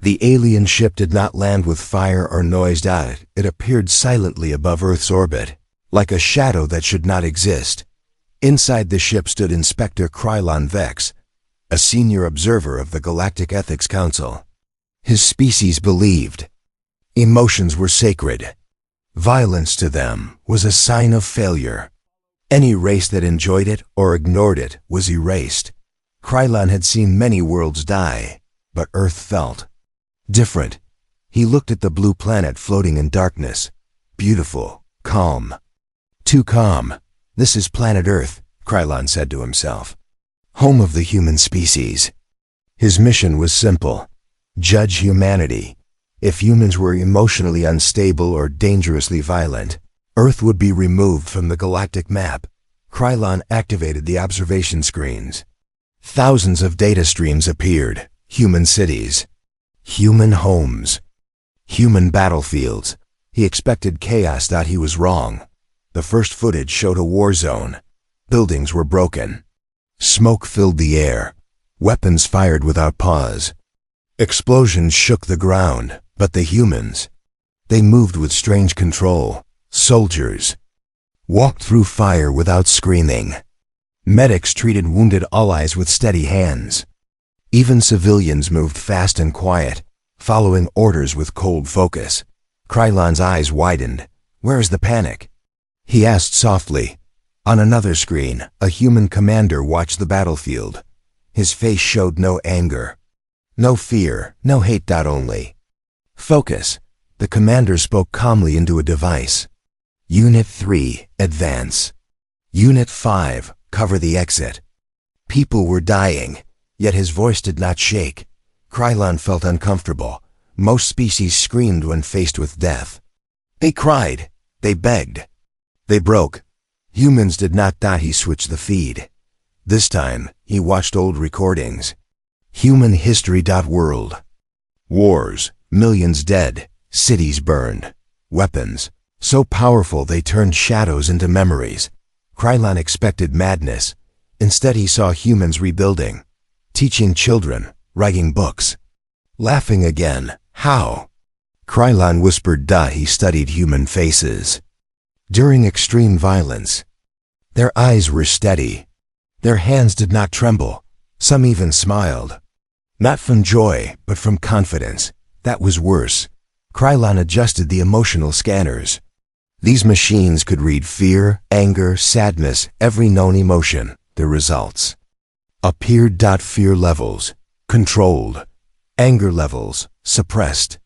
The alien ship did not land with fire or noise. It appeared silently above Earth's orbit, like a shadow that should not exist. Inside the ship stood Inspector Krylon Vex, a senior observer of the Galactic Ethics Council. His species believed emotions were sacred. Violence to them was a sign of failure. Any race that enjoyed it or ignored it was erased. Krylon had seen many worlds die, but Earth felt different. He looked at the blue planet floating in darkness. Beautiful, calm. Too calm. This is planet Earth, Krylon said to himself. Home of the human species. His mission was simple. Judge humanity. If humans were emotionally unstable or dangerously violent, Earth would be removed from the galactic map. Krylon activated the observation screens. Thousands of data streams appeared. Human cities. Human homes. Human battlefields. He expected chaos. He was wrong. The first footage showed a war zone. Buildings were broken. Smoke filled the air. Weapons fired without pause. Explosions shook the ground, but the humans, they moved with strange control. Soldiers walked through fire without screaming. Medics treated wounded allies with steady hands. Even civilians moved fast and quiet, following orders with cold focus. Krylon's eyes widened. Where is the panic? He asked softly. On another screen, a human commander watched the battlefield. His face showed no anger, no fear, no hate. Only focus. The commander spoke calmly into a device. Unit 3, advance. Unit 5, cover the exit. People were dying, yet his voice did not shake. Krylon felt uncomfortable. Most species screamed when faced with death. They cried. They begged. They broke. Humans did not. He switched the feed. This time, he watched old recordings. Human history. World. Wars, millions dead, cities burned. Weapons, so powerful they turned shadows into memories. Krylon expected madness. Instead he saw humans rebuilding, teaching children, writing books, laughing again. How? Krylon whispered. He studied human faces. During extreme violence, their eyes were steady. Their hands did not tremble. Some even smiled. Not from joy, but from confidence. That was worse. Krylon adjusted the emotional scanners. These machines could read fear, anger, sadness, every known emotion. The results appeared. Fear levels, controlled. Anger levels, suppressed.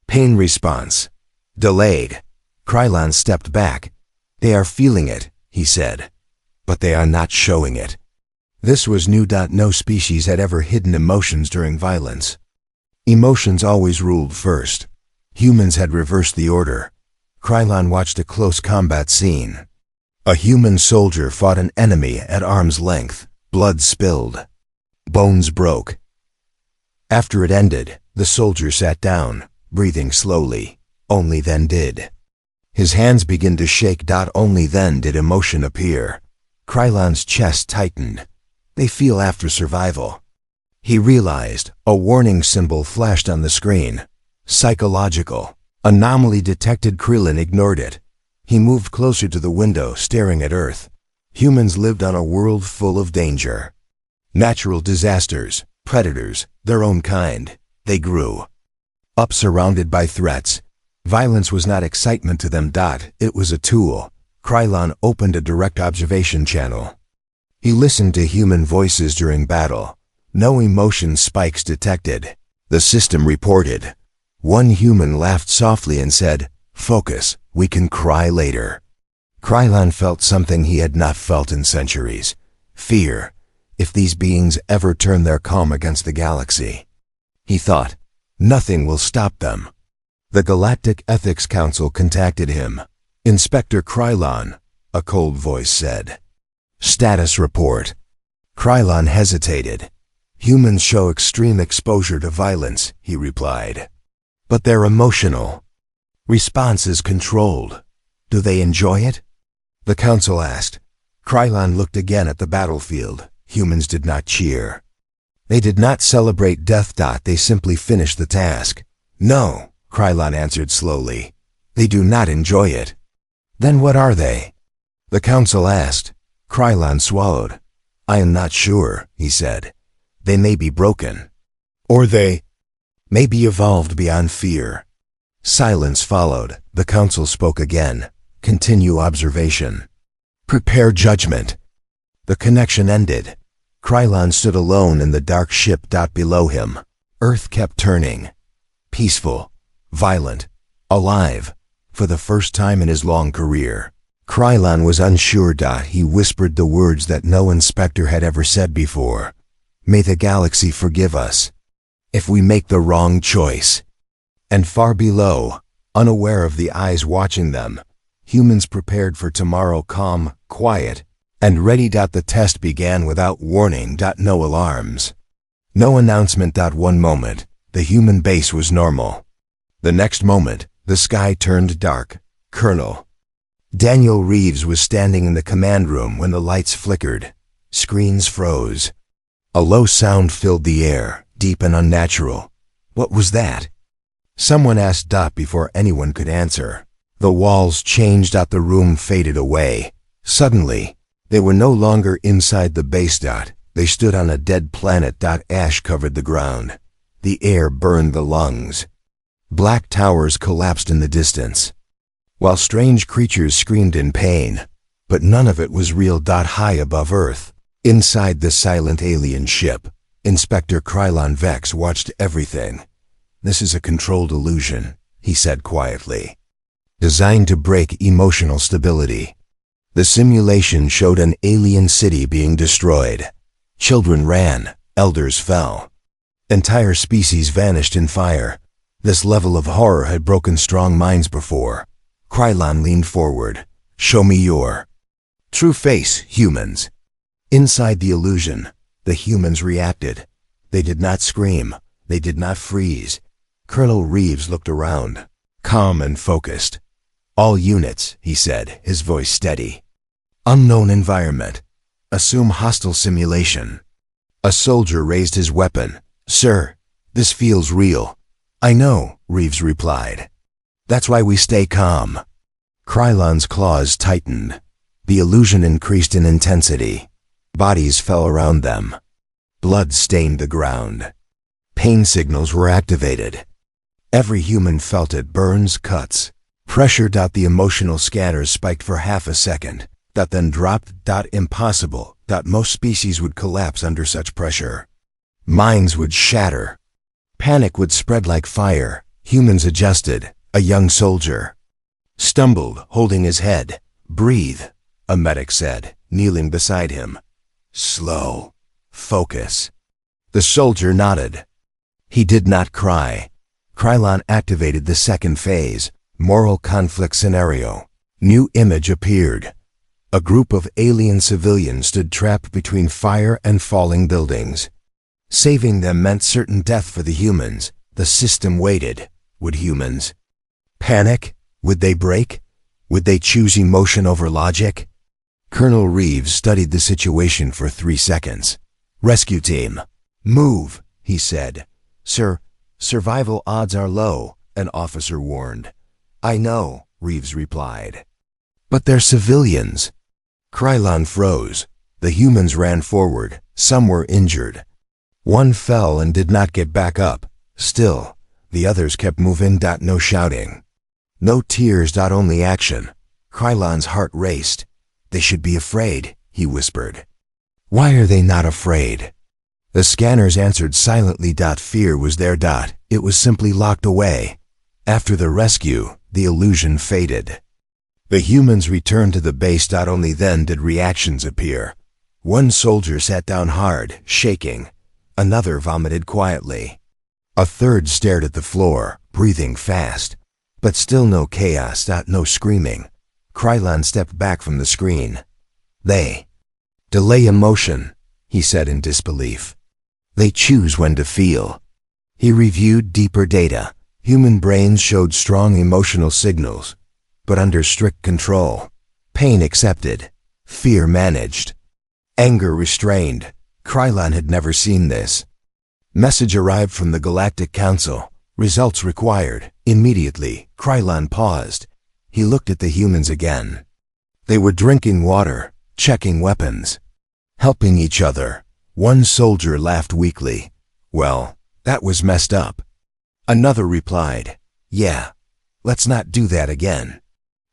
Pain response, delayed. Krylon stepped back. They are feeling it, he said, but they are not showing it. This was new. No species had ever hidden emotions during violence. Emotions always ruled first. Humans had reversed the order. Krylon watched a close combat scene. A human soldier fought an enemy at arm's length. Blood spilled. Bones broke. After it ended, the soldier sat down, breathing slowly. Only then did his hands begin to shake. Only then did emotion appear. Krylon's chest tightened. They feel after survival. He realized a warning symbol flashed on the screen. Psychological. Anomaly detected. Krylon ignored it. He moved closer to the window, staring at Earth. Humans lived on a world full of danger. Natural disasters, predators, their own kind. They grew up surrounded by threats. Violence was not excitement to them. It was a tool. Krylon opened a direct observation channel. He listened to human voices during battle. No emotion spikes detected. The system reported. One human laughed softly and said, "Focus, we can cry later." Krylon felt something he had not felt in centuries. Fear. If these beings ever turn their calm against the galaxy, he thought, nothing will stop them. The Galactic Ethics Council contacted him. "Inspector Krylon," a cold voice said. "Status report." Krylon hesitated. "Humans show extreme exposure to violence," he replied. "But they're emotional. Response is controlled. Do they enjoy it?" The council asked. Krylon looked again at the battlefield. Humans did not cheer. They did not celebrate death. They simply finished the task. No, Krylon answered slowly. They do not enjoy it. Then what are they? The council asked. Krylon swallowed. I am not sure, he said. They may be broken. Or they may be evolved beyond fear. Silence followed. The council spoke again. Continue observation. Prepare judgment. The connection ended. Krylon stood alone in the dark ship. Below him, Earth kept turning. Peaceful, violent, alive, for the first time in his long career. Krylon was unsure. He whispered the words that no inspector had ever said before. May the galaxy forgive us if we make the wrong choice. And far below, unaware of the eyes watching them, humans prepared for tomorrow, calm, quiet, and ready. The test began without warning. No alarms. No announcement. One moment, the human base was normal. The next moment, the sky turned dark. Colonel Daniel Reeves was standing in the command room when the lights flickered. Screens froze. A low sound filled the air, deep and unnatural. What was that? Someone asked. Before anyone could answer, the walls changed. The room faded away. Suddenly, they were no longer inside the base. They stood on a dead planet. Ash covered the ground. The air burned the lungs. Black towers collapsed in the distance, while strange creatures screamed in pain. But none of it was real. High above Earth, inside the silent alien ship, Inspector Krylon Vex watched everything. This is a controlled illusion, he said quietly, designed to break emotional stability. The simulation showed an alien city being destroyed. Children ran, elders fell. Entire species vanished in fire. This level of horror had broken strong minds before. Krylon leaned forward. Show me your true face, humans. Inside the illusion, the humans reacted. They did not scream. They did not freeze. Colonel Reeves looked around, calm and focused. All units, he said, his voice steady. Unknown environment. Assume hostile simulation. A soldier raised his weapon. Sir, this feels real. I know, Reeves replied. That's why we stay calm. Krylon's claws tightened. The illusion increased in intensity. Bodies fell around them. Blood stained the ground. Pain signals were activated. Every human felt it. Burns, cuts. Pressure. The emotional scanners spiked for half a second. Then dropped. Impossible. Most species would collapse under such pressure. Minds would shatter. Panic would spread like fire. Humans adjusted. A young soldier stumbled, holding his head. Breathe, a medic said, kneeling beside him. Slow. Focus. The soldier nodded. He did not cry. Krylon activated the second phase, moral conflict scenario. New image appeared. A group of alien civilians stood trapped between fire and falling buildings. Saving them meant certain death for the humans. The system waited. Would humans panic? Would they break? Would they choose emotion over logic? Colonel Reeves studied the situation for 3 seconds. Rescue team. Move, he said. Sir, survival odds are low, an officer warned. I know, Reeves replied. But they're civilians. Krylon froze. The humans ran forward. Some were injured. One fell and did not get back up. Still, the others kept moving. No shouting. No tears. Only action. Krylon's heart raced. They should be afraid, he whispered. Why are they not afraid? The scanners answered silently. Fear was there. It was simply locked away. After the rescue, the illusion faded. The humans returned to the base. Only then did reactions appear. One soldier sat down hard, shaking. Another vomited quietly. A third stared at the floor, breathing fast. But still no chaos. No screaming. Krylon stepped back from the screen. They delay emotion, he said in disbelief. They choose when to feel. He reviewed deeper data. Human brains showed strong emotional signals, but under strict control. Pain accepted. Fear managed. Anger restrained. Krylon had never seen this. Message arrived from the Galactic Council. Results required. Immediately, Krylon paused. He looked at the humans again. They were drinking water, checking weapons, helping each other. One soldier laughed weakly. Well, that was messed up. Another replied, yeah, let's not do that again.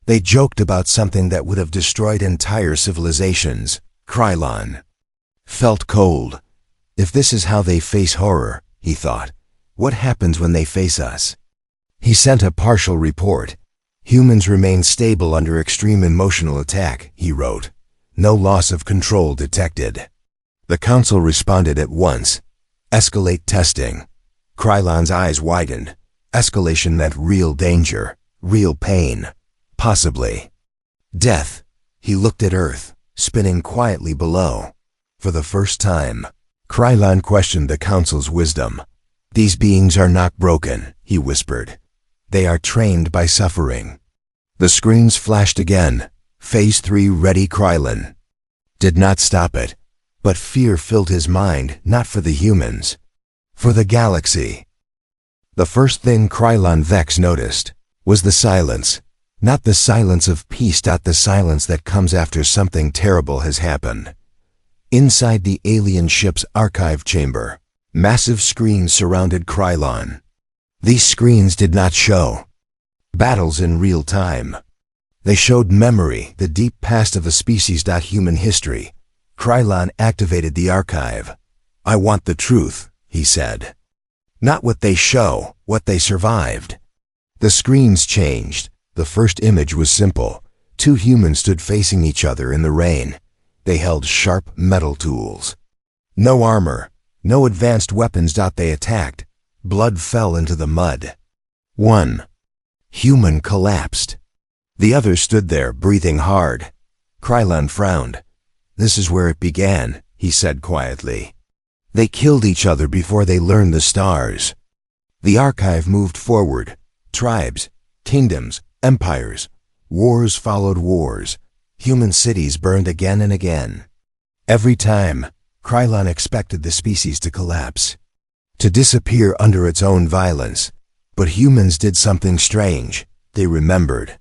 They joked about something that would have destroyed entire civilizations. Krylon felt cold. If this is how they face horror, he thought, what happens when they face us? He sent a partial report. Humans remain stable under extreme emotional attack, he wrote. No loss of control detected. The council responded at once. Escalate testing. Krylon's eyes widened. Escalation meant real danger, real pain, possibly death. He looked at Earth, spinning quietly below. For the first time, Krylon questioned the council's wisdom. These beings are not broken, he whispered. They are trained by suffering. The screens flashed again. Phase 3 ready. Krylon did not stop it. But fear filled his mind, not for the humans, for the galaxy. The first thing Krylon Vex noticed was the silence. Not the silence of peace, the silence that comes after something terrible has happened. Inside the alien ship's archive chamber, massive screens surrounded Krylon. These screens did not show battles in real time. They showed memory, the deep past of a species. Human history. Krylon activated the archive. I want the truth, he said. Not what they show, what they survived. The screens changed. The first image was simple. Two humans stood facing each other in the rain. They held sharp metal tools. No armor, no advanced weapons. They attacked. Blood fell into the mud. One human collapsed. The other stood there, breathing hard. Krylon frowned. This is where it began, he said quietly. They killed each other before they learned the stars. The archive moved forward. Tribes, kingdoms, empires. Wars followed wars. Human cities burned again and again. Every time, Krylon expected the species to collapse, to disappear under its own violence. But humans did something strange. They remembered.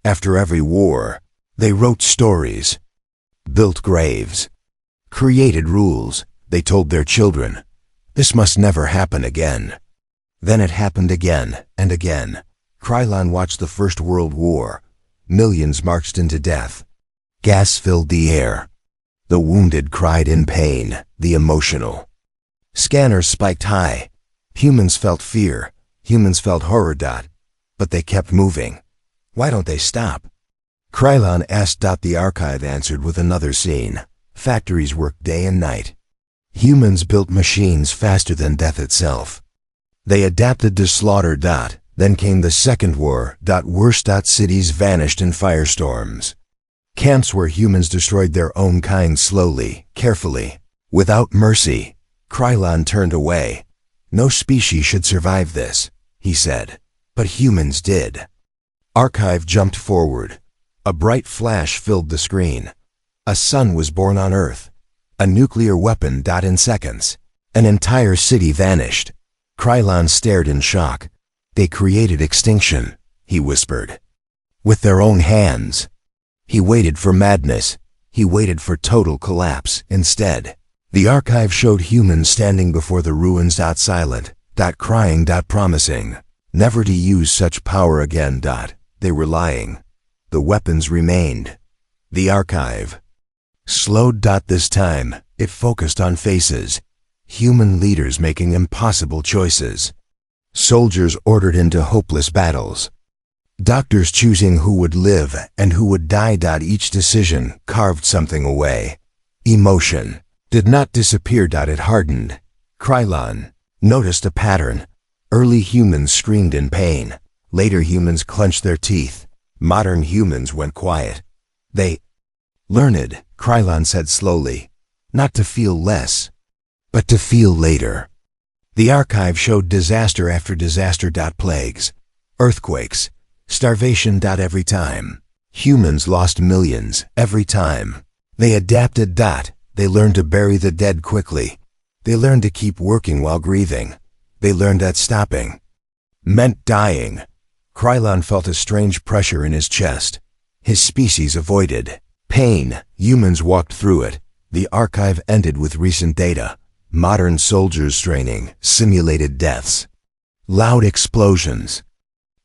After every war, they wrote stories, built graves, created rules. They told their children, this must never happen again. Then it happened again and again. Krylon watched the First World War. Millions marched into death. Gas filled the air. The wounded cried in pain, the emotional. Scanners spiked high. Humans felt fear. Humans felt horror. But they kept moving. Why don't they stop? Krylon asked. The archive answered with another scene. Factories worked day and night. Humans built machines faster than death itself. They adapted to slaughter. Then came the Second War. Worse. Cities vanished in firestorms. Camps where humans destroyed their own kind slowly, carefully, without mercy. Krylon turned away. No species should survive this, he said. But humans did. Archive jumped forward. A bright flash filled the screen. A sun was born on Earth. A nuclear weapon. In seconds, an entire city vanished. Krylon stared in shock. They created extinction, he whispered. With their own hands. He waited for madness. He waited for total collapse. Instead, the archive showed humans standing before the ruins. Silent, crying, promising never to use such power again. They were lying. The weapons remained. The archive slowed. This time, it focused on faces. Human leaders making impossible choices. Soldiers ordered into hopeless battles. Doctors choosing who would live and who would die. Each decision carved something away. Emotion did not disappear. It hardened. Krylon noticed a pattern. Early humans screamed in pain. Later humans clenched their teeth. Modern humans went quiet. They learned, Krylon said slowly, not to feel less, but to feel later. The archive showed disaster after disaster. Plagues, earthquakes, starvation. Every time. Humans lost millions, every time. They adapted. They learned to bury the dead quickly. They learned to keep working while grieving. They learned that stopping meant dying. Krylon felt a strange pressure in his chest. His species avoided pain. Humans walked through it. The archive ended with recent data. Modern soldiers training, simulated deaths, loud explosions,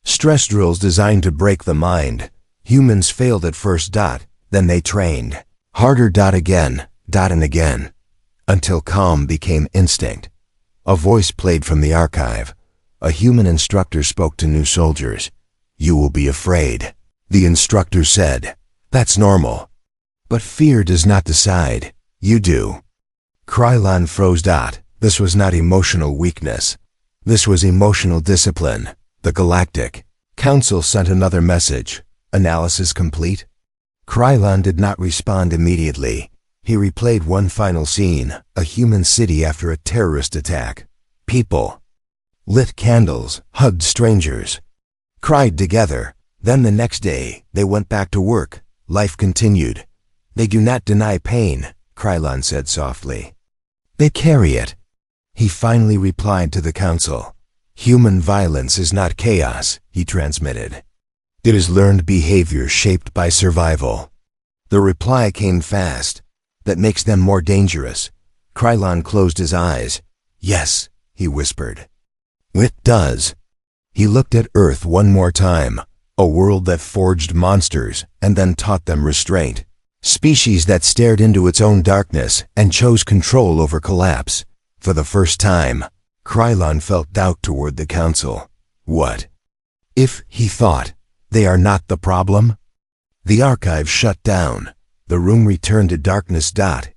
stress drills designed to break the mind. Humans failed at first. Then they trained harder. Again. And again. Until calm became instinct. A voice played from the archive. A human instructor spoke to new soldiers. "You will be afraid," the instructor said. "That's normal. But fear does not decide. You do." Krylon froze. This was not emotional weakness. This was emotional discipline. The Galactic Council sent another message. Analysis complete? Krylon did not respond immediately. He replayed one final scene, a human city after a terrorist attack. People lit candles, hugged strangers, cried together. Then the next day, they went back to work. Life continued. "They do not deny pain," Krylon said softly. "They carry it." He finally replied to the council. "Human violence is not chaos," he transmitted. "It is learned behavior shaped by survival." The reply came fast. "That makes them more dangerous." Krylon closed his eyes. "Yes," he whispered. "It does." He looked at Earth one more time, a world that forged monsters and then taught them restraint. Species that stared into its own darkness and chose control over collapse. For the first time, Krylon felt doubt toward the council. What if, he thought, they are not the problem? The archive shut down. The room returned to darkness.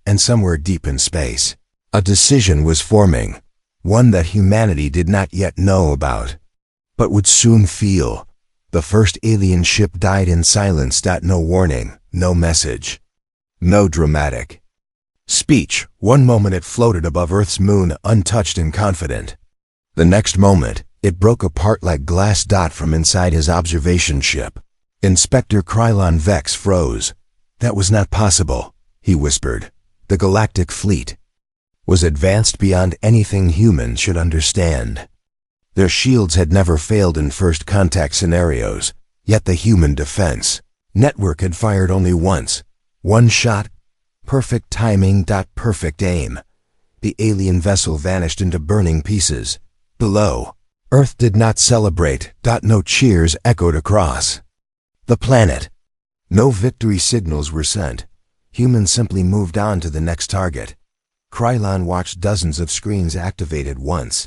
And somewhere deep in space, a decision was forming. One that humanity did not yet know about, but would soon feel. The first alien ship died in silence. No warning, no message, no dramatic speech. One moment it floated above Earth's moon, untouched and confident. The next moment, it broke apart like glass. From inside his observation ship, Inspector Krylon Vex froze. "That was not possible," he whispered. "The galactic fleet was advanced beyond anything humans should understand. Their shields had never failed in first contact scenarios, yet the human defense network had fired only once. One shot, perfect timing. Perfect aim. The alien vessel vanished into burning pieces. Below, Earth did not celebrate. No cheers echoed across the planet. No victory signals were sent. Humans simply moved on to the next target. Krylon watched dozens of screens activate at once.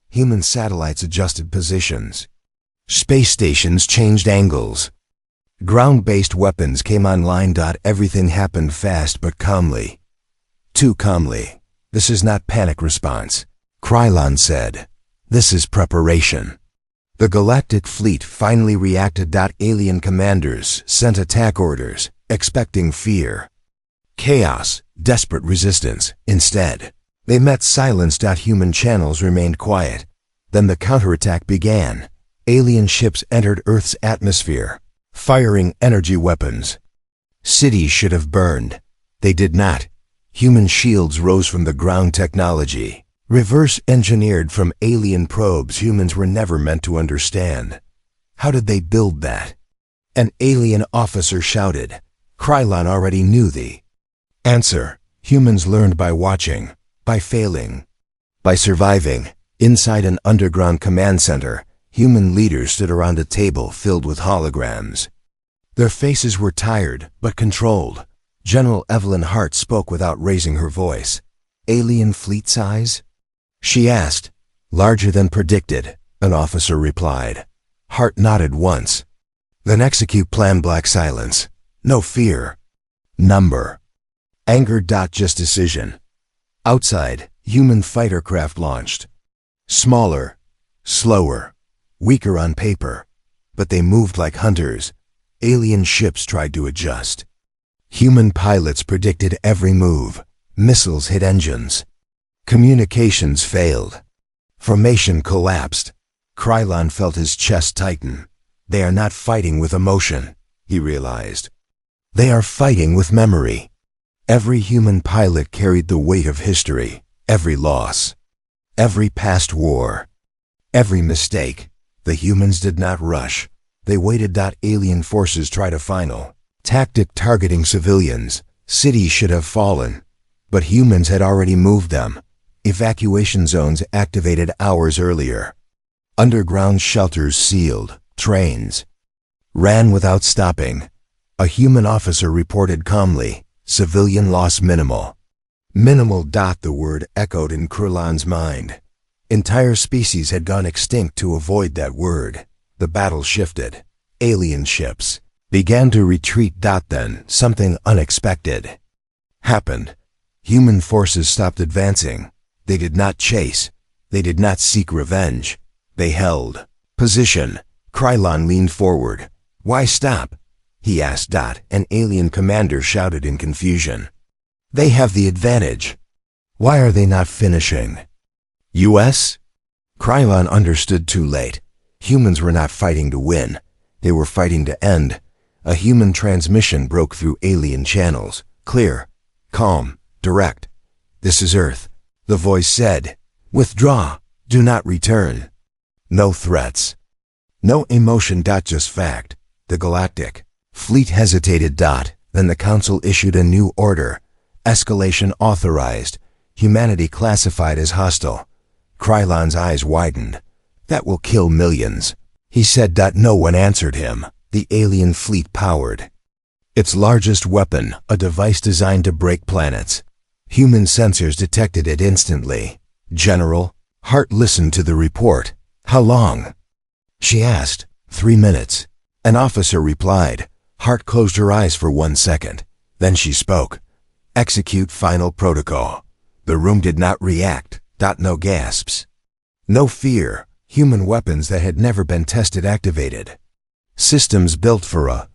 Human satellites adjusted positions. Space stations changed angles. Ground-based weapons came online. Everything happened fast but calmly. Too calmly. "This is not panic response," Krylon said. "This is preparation." The galactic fleet finally reacted. Alien commanders sent attack orders, expecting fear, chaos, desperate resistance. Instead, they met silence. Human channels remained quiet. Then the counterattack began. Alien ships entered Earth's atmosphere, firing energy weapons. Cities should have burned. They did not. Human shields rose from the ground technology, reverse engineered from alien probes humans were never meant to understand. How did they build that? An alien officer shouted. Krylon already knew the answer. Humans learned by watching, by failing, by surviving. Inside an underground command center, human leaders stood around a table filled with holograms. Their faces were tired, but controlled. General Evelyn Hart spoke without raising her voice. "Alien fleet size?" she asked. "Larger than predicted," an officer replied. Hart nodded once. "Then execute plan." Black silence. No fear. Number. Anger. Just decision. Outside, human fighter craft launched. Smaller, slower, weaker on paper, but they moved like hunters. Alien ships tried to adjust. Human pilots predicted every move. Missiles hit engines. Communications failed. Formation collapsed. Krylon felt his chest tighten. They are not fighting with emotion, he realized. They are fighting with memory. Every human pilot carried the weight of history. Every loss, every past war, every mistake, the humans did not rush. They waited. Alien forces tried a final tactic targeting civilians. Cities should have fallen, but humans had already moved them. Evacuation zones activated hours earlier. Underground shelters sealed. Trains ran without stopping. A human officer reported calmly, civilian loss minimal. Minimal. The word echoed in Krylon's mind. Entire species had gone extinct to avoid that word. The battle shifted. Alien ships began to retreat. Then something unexpected happened. Human forces stopped advancing. They did not chase. They did not seek revenge. They held position. Krylon leaned forward. "Why stop?" he asked. An alien commander shouted in confusion. "They have the advantage. Why are they not finishing?" US? Krylon understood too late. Humans were not fighting to win. They were fighting to end. A human transmission broke through alien channels. Clear, calm, direct. "This is Earth," the voice said. "Withdraw. Do not return." No threats. No emotion. Just fact. The galactic fleet hesitated. Then the council issued a new order. Escalation authorized. Humanity classified as hostile. Krylon's eyes widened. "That will kill millions," he said. No one answered him. The alien fleet powered its largest weapon, a device designed to break planets. Human sensors detected it instantly. "General," Hart listened to the report. "How long?" she asked. 3 minutes. An officer replied. Hart closed her eyes for 1 second. Then she spoke. "Execute final protocol." The room did not react. No gasps. No fear. Human weapons that had never been tested activated. Systems built for a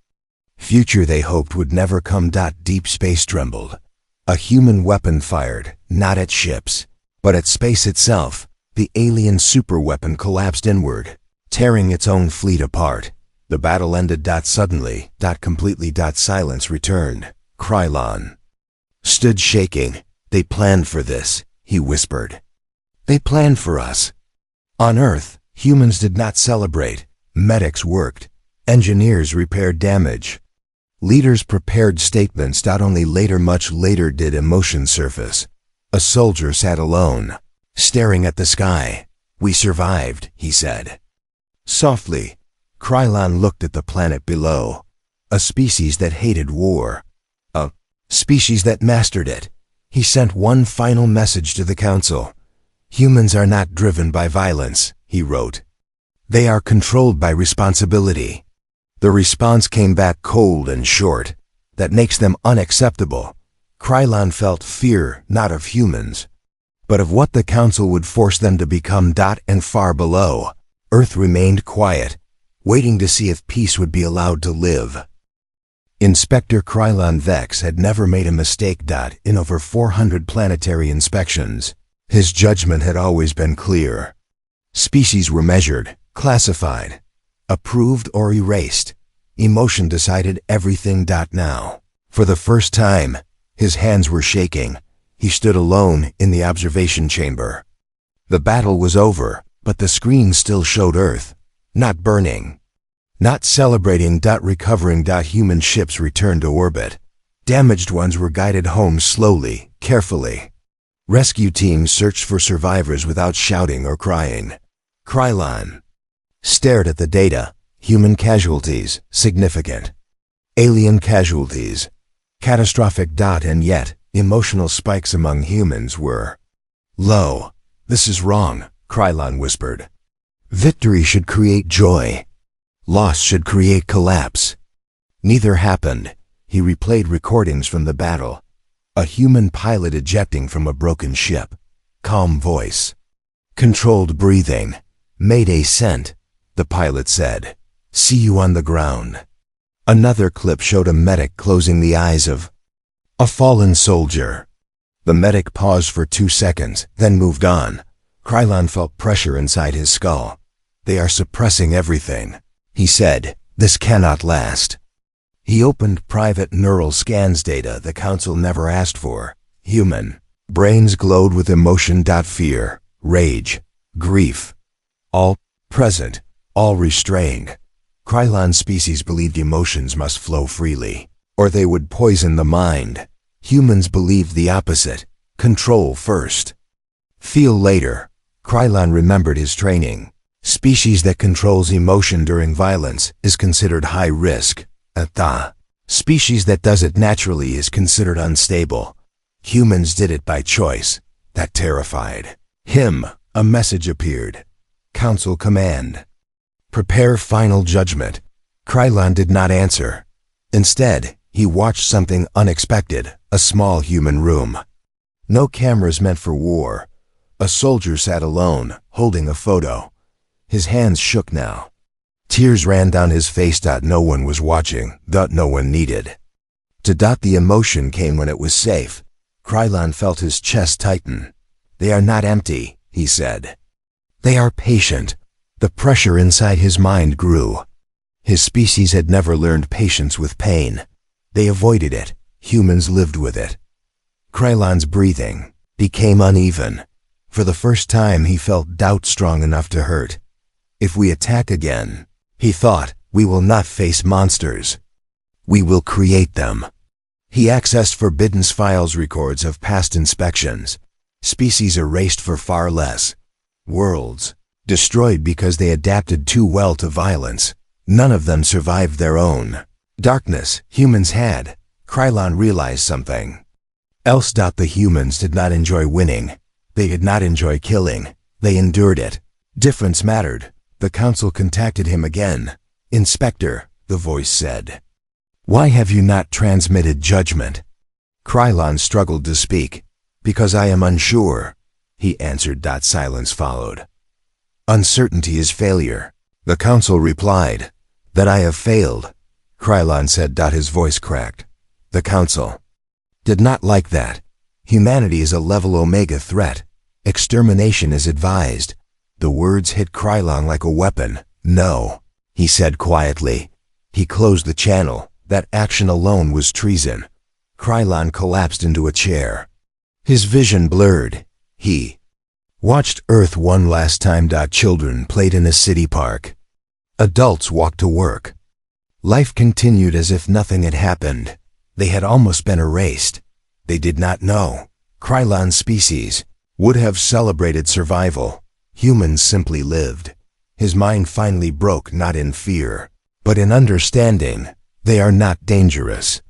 future they hoped would never come. Deep space trembled. A human weapon fired, not at ships, but at space itself. The alien superweapon collapsed inward, tearing its own fleet apart. The battle ended. Suddenly. Completely. Silence returned. Krylon stood shaking. "They planned for this," he whispered. "They planned for us." On Earth, humans did not celebrate. Medics worked. Engineers repaired damage. Leaders prepared statements. Only later, much later, did emotion surface. A soldier sat alone, staring at the sky. "We survived," he said. Softly, Krylon looked at the planet below. A species that hated war. A species that mastered it. He sent one final message to the council. "Humans are not driven by violence," he wrote. "They are controlled by responsibility." The response came back cold and short. "That makes them unacceptable." Krylon felt fear, not of humans, but of what the council would force them to become. And far below, Earth remained quiet, waiting to see if peace would be allowed to live. Inspector Krylon Vex had never made a mistake. In over 400 planetary inspections, his judgment had always been clear. Species were measured, classified, approved or erased. Emotion decided everything. Now, for the first time, his hands were shaking. He stood alone in the observation chamber. The battle was over, but the screen still showed Earth, not burning, not celebrating. Recovering. Human ships returned to orbit. Damaged ones were guided home slowly, carefully. Rescue teams searched for survivors without shouting or crying. Krylon stared at the data. Human casualties, significant. Alien casualties, catastrophic. And yet, emotional spikes among humans were low. "This is wrong," Krylon whispered. "Victory should create joy. Loss should create collapse." Neither happened. He replayed recordings from the battle. A human pilot ejecting from a broken ship. Calm voice. Controlled breathing. "Mayday sent," the pilot said. "See you on the ground." Another clip showed a medic closing the eyes of a fallen soldier. The medic paused for 2 seconds, then moved on. Krylon felt pressure inside his skull. "They are suppressing everything," he said. "This cannot last." He opened private neural scans data the council never asked for. Human Brains glowed with emotion. Fear, rage, grief, all present, all restrained. Krylon species believed emotions must flow freely, or they would poison the mind. Humans believed the opposite, control first. Feel later. Krylon remembered his training. Species that controls emotion during violence is considered high risk. Species that does it naturally is considered unstable. Humans did it by choice. That terrified him. A message appeared. Council command. Prepare final judgment. Krylon did not answer. Instead, he watched something unexpected. A small human room. No cameras meant for war. A soldier sat alone, holding a photo. His hands shook now. Tears ran down his face. No one was watching. No one needed. The emotion came when it was safe. Krylon felt his chest tighten. They are not empty, he said. They are patient. The pressure inside his mind grew. His species had never learned patience with pain. They avoided it. Humans lived with it. Krylon's breathing became uneven. For the first time, he felt doubt strong enough to hurt. If we attack again, he thought, we will not face monsters. We will create them. He accessed forbidden files records of past inspections. Species erased for far less. Worlds destroyed because they adapted too well to violence. None of them survived their own darkness humans had. Krylon realized something else. The humans did not enjoy winning. They did not enjoy killing. They endured it. Difference mattered. The council contacted him again. Inspector, the voice said. Why have you not transmitted judgment? Krylon struggled to speak. Because I am unsure, he answered. Silence followed. Uncertainty is failure. The council replied. That I have failed, Krylon said. His voice cracked. The council did not like that. Humanity is a level Omega threat. Extermination is advised. The words hit Krylon like a weapon. No, he said quietly. He closed the channel. That action alone was treason. Krylon collapsed into a chair. His vision blurred. He watched Earth one last time. Children played in a city park. Adults walked to work. Life continued as if nothing had happened. They had almost been erased. They did not know. Krylon's species would have celebrated survival. Humans simply lived. His mind finally broke, not in fear, but in understanding. They are not dangerous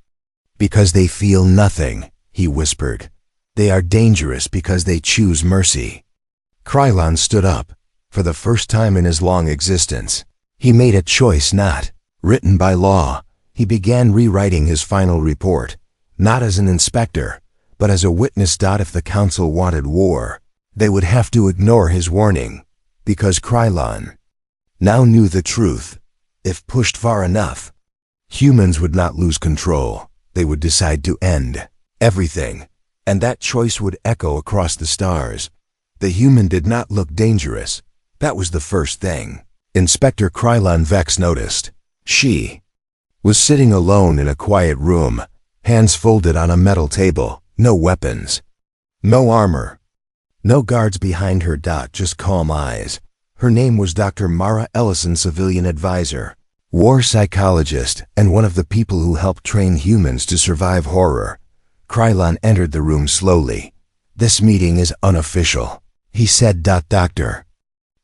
because they feel nothing, he whispered. They are dangerous because they choose mercy. Krylon stood up. For the first time in his long existence, he made a choice not written by law. He began rewriting his final report, not as an inspector, but as a witness. If the council wanted war, they would have to ignore his warning, because Krylon now knew the truth. If pushed far enough, humans would not lose control. They would decide to end everything, and that choice would echo across the stars. The human did not look dangerous. That was the first thing Inspector Krylon Vex noticed. She was sitting alone in a quiet room, hands folded on a metal table. No weapons, no armor, no guards behind her. Just calm eyes. Her name was Dr. Mara Ellison, civilian advisor, war psychologist, and one of the people who helped train humans to survive horror. Krylon entered the room slowly. This meeting is unofficial, he said. Dr.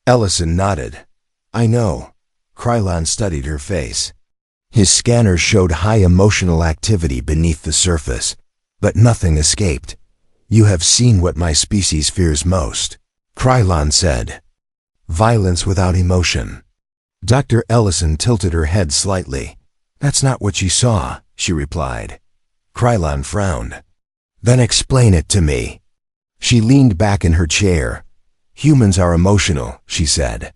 Ellison nodded. I know. Krylon studied her face. His scanner showed high emotional activity beneath the surface, but nothing escaped. You have seen what my species fears most, Krylon said. Violence without emotion. Dr. Ellison tilted her head slightly. That's not what you saw, she replied. Krylon frowned. Then explain it to me. She leaned back in her chair. Humans are emotional, she said.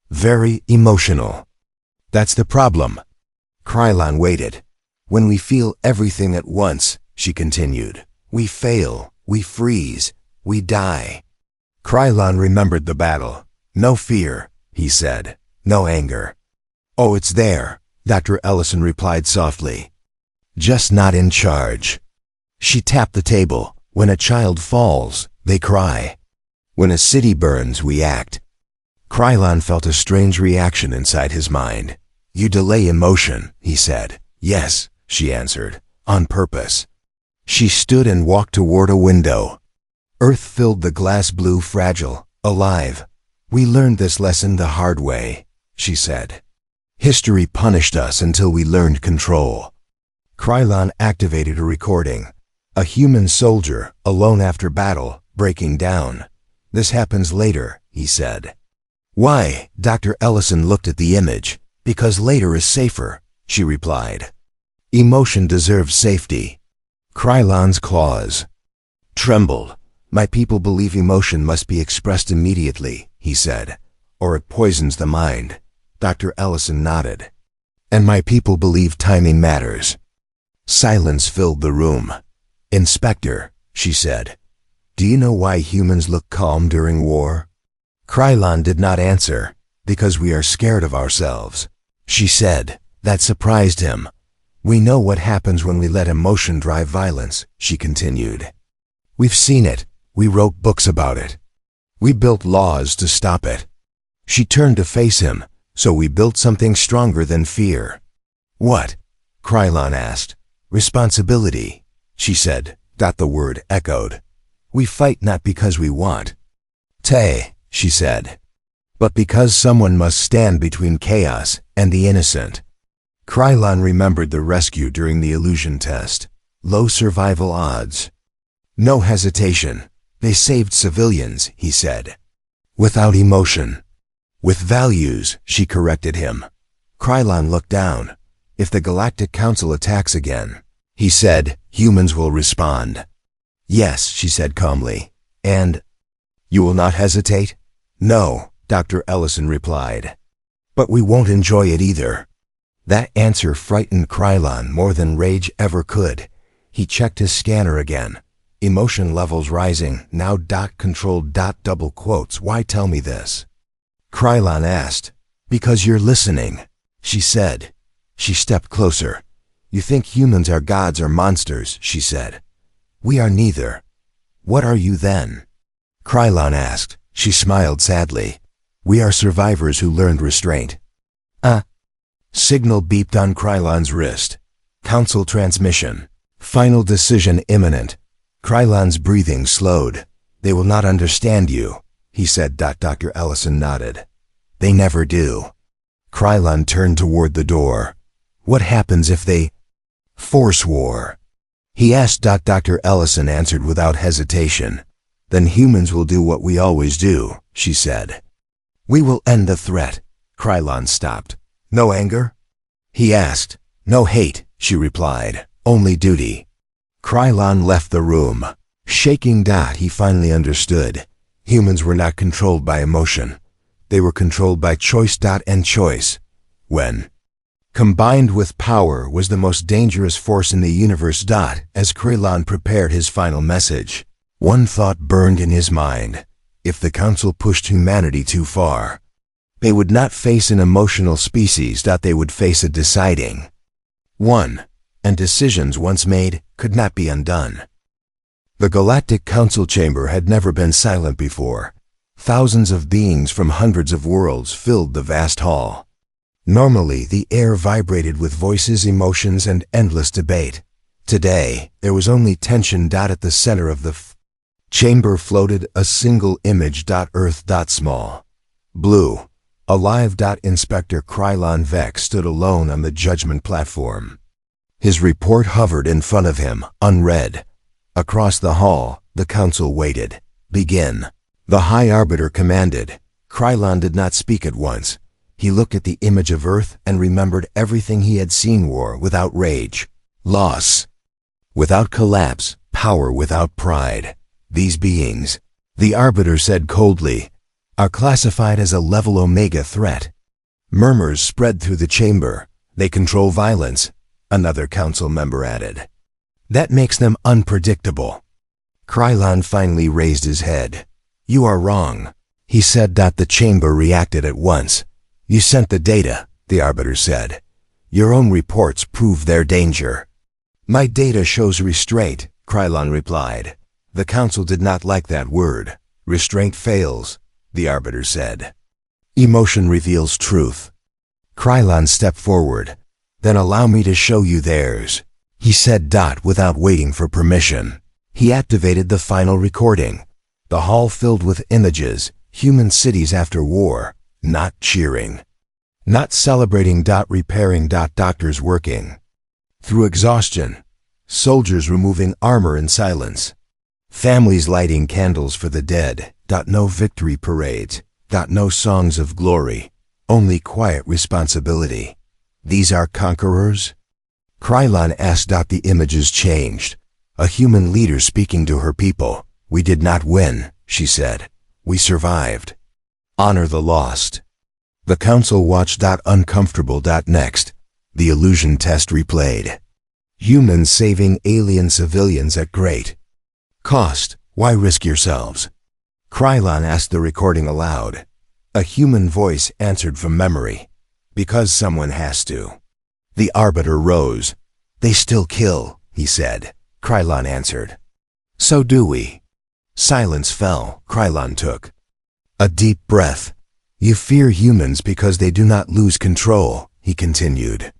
Very emotional. That's the problem. Krylon waited. When we feel everything at once, she continued, we fail, we freeze, we die. Krylon remembered the battle. No fear, he said. No anger. Oh, it's there, Dr. Ellison replied softly. Just not in charge. She tapped the table. When a child falls, they cry. When a city burns, we act. Krylon felt a strange reaction inside his mind. You delay emotion, he said. Yes, she answered, on purpose. She stood and walked toward a window. Earth filled the glass blue, fragile, alive. We learned this lesson the hard way, she said. History punished us until we learned control. Krylon activated a recording. A human soldier, alone after battle, breaking down. This happens later, he said. Why? Dr. Ellison looked at the image. Because later is safer, she replied. Emotion deserves safety. Krylon's claws trembled. My people believe emotion must be expressed immediately, he said, or it poisons the mind. Dr. Ellison nodded. And my people believe timing matters. Silence filled the room. Inspector, she said, do you know why humans look calm during war? Krylon did not answer. Because we are scared of ourselves, she said. That surprised him. We know what happens when we let emotion drive violence, she continued. We've seen it. We wrote books about it. We built laws to stop it. She turned to face him. So we built something stronger than fear. What? Krylon asked. Responsibility, she said. The word echoed. We fight not because we want. She said. But because someone must stand between chaos and the innocent. Krylon remembered the rescue during the illusion test. Low survival odds. No hesitation. They saved civilians, he said. Without emotion. With values, she corrected him. Krylon looked down. If the Galactic Council attacks again, he said, humans will respond. Yes, she said calmly. And? You will not hesitate? No, Dr. Ellison replied. But we won't enjoy it either. That answer frightened Krylon more than rage ever could. He checked his scanner again. Emotion levels rising, now controlled double quotes. Why tell me this? Krylon asked. Because you're listening, she said. She stepped closer. You think humans are gods or monsters, she said. We are neither. What are you then? Krylon asked. She smiled sadly. We are survivors who learned restraint. Signal beeped on Krylon's wrist. Council transmission. Final decision imminent. Krylon's breathing slowed. They will not understand you, he said. Dr. Ellison nodded. They never do. Krylon turned toward the door. What happens if they force war? He asked. Dr. Ellison answered without hesitation. Then humans will do what we always do, she said. We will end the threat. Krylon stopped. No anger? He asked. No hate, she replied. Only duty. Krylon left the room. Shaking. He finally understood. Humans were not controlled by emotion. They were controlled by choice. And choice, when combined with power, was the most dangerous force in the universe. As Krylon prepared his final message, one thought burned in his mind. If the Council pushed humanity too far, they would not face an emotional species. They would face a deciding one, and decisions once made could not be undone. The Galactic Council chamber had never been silent before. Thousands of beings from hundreds of worlds filled the vast hall. Normally, the air vibrated with voices, emotions, and endless debate. Today, there was only tension. At the center of the chamber floated a single image. Earth. Small, blue, alive. Inspector Krylon Vex stood alone on the judgment platform. His report hovered in front of him, unread. Across the hall, the council waited. Begin. The High Arbiter commanded. Krylon did not speak at once. He looked at the image of Earth and remembered everything he had seen. War without rage, loss without collapse, power without pride. These beings, the Arbiter said coldly, are classified as a level Omega threat. Murmurs spread through the chamber. They control violence, another council member added. That makes them unpredictable. Krylon finally raised his head. You are wrong, he said. The chamber reacted at once. You sent the data, the Arbiter said. Your own reports prove their danger. My data shows restraint, Krylon replied. The council did not like that word. Restraint fails, the arbiter said. Emotion reveals truth. Krylon stepped forward. Then allow me to show you theirs, he said without waiting for permission. He activated the final recording. The hall filled with images, human cities after war, not cheering. Not celebrating repairing doctors working. Through exhaustion. Soldiers removing armor in silence. Families lighting candles for the dead. No victory parades. No songs of glory. Only quiet responsibility. These are conquerors? Krylon asked. The images changed. A human leader speaking to her people. We did not win, she said. We survived. Honor the lost. The council watched. Uncomfortable. Next. The illusion test replayed. Humans saving alien civilians at great cost. Why risk yourselves? Krylon asked the recording aloud. A human voice answered from memory. Because someone has to. The arbiter rose. They still kill, he said. Krylon answered. So do we. Silence fell. Krylon took a deep breath. You fear humans because they do not lose control, he continued.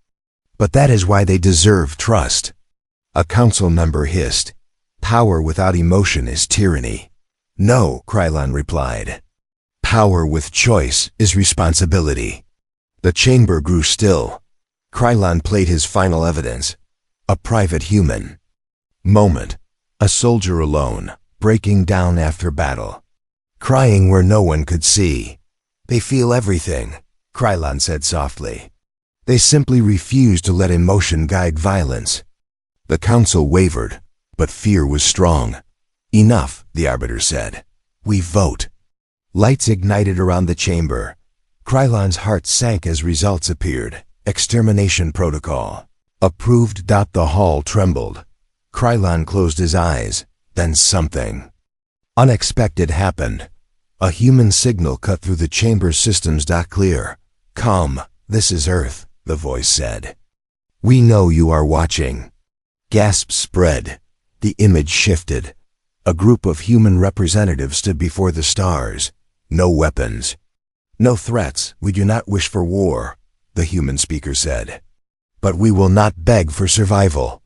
But that is why they deserve trust. A council member hissed. Power without emotion is tyranny. No, Krylon replied. Power with choice is responsibility. The chamber grew still. Krylon played his final evidence. A private human. Moment. A soldier alone, breaking down after battle. Crying where no one could see. They feel everything, Krylon said softly. They simply refuse to let emotion guide violence. The council wavered, but fear was strong. Enough, the arbiter said. We vote. Lights ignited around the chamber. Krylon's heart sank as results appeared. Extermination protocol. Approved. The hall trembled. Krylon closed his eyes. Then something unexpected happened. A human signal cut through the chamber systems. Clear. Come, this is Earth, the voice said. We know you are watching. Gasps spread. The image shifted. A group of human representatives stood before the stars. No weapons. No threats. We do not wish for war, the human speaker said. But we will not beg for survival.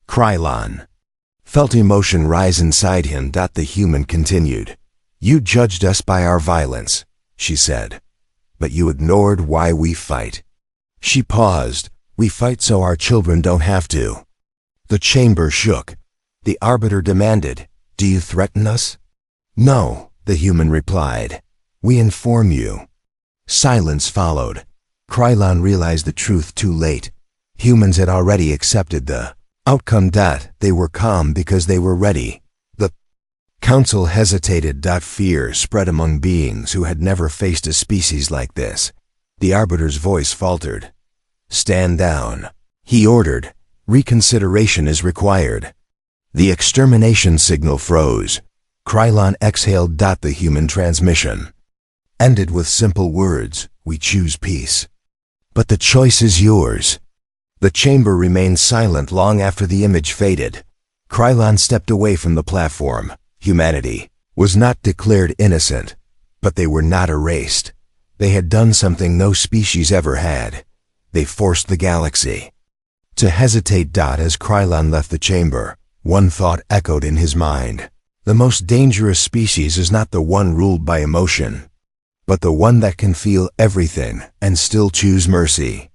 Krylon felt emotion rise inside him. The human continued. You judged us by our violence, she said. But you ignored why we fight. She paused. We fight so our children don't have to. The chamber shook. The arbiter demanded, do you threaten us? No, the human replied. We inform you. Silence followed. Krylon realized the truth too late. Humans had already accepted the outcome. They were calm because they were ready. The council hesitated. Fear spread among beings who had never faced a species like this. The arbiter's voice faltered. Stand down, he ordered. Reconsideration is required. The extermination signal froze. Krylon exhaled. The human transmission ended with simple words, we choose peace. But the choice is yours. The chamber remained silent long after the image faded. Krylon stepped away from the platform. Humanity was not declared innocent, but they were not erased. They had done something no species ever had. They forced the galaxy to hesitate. As Krylon left the chamber, one thought echoed in his mind. The most dangerous species is not the one ruled by emotion, but the one that can feel everything and still choose mercy.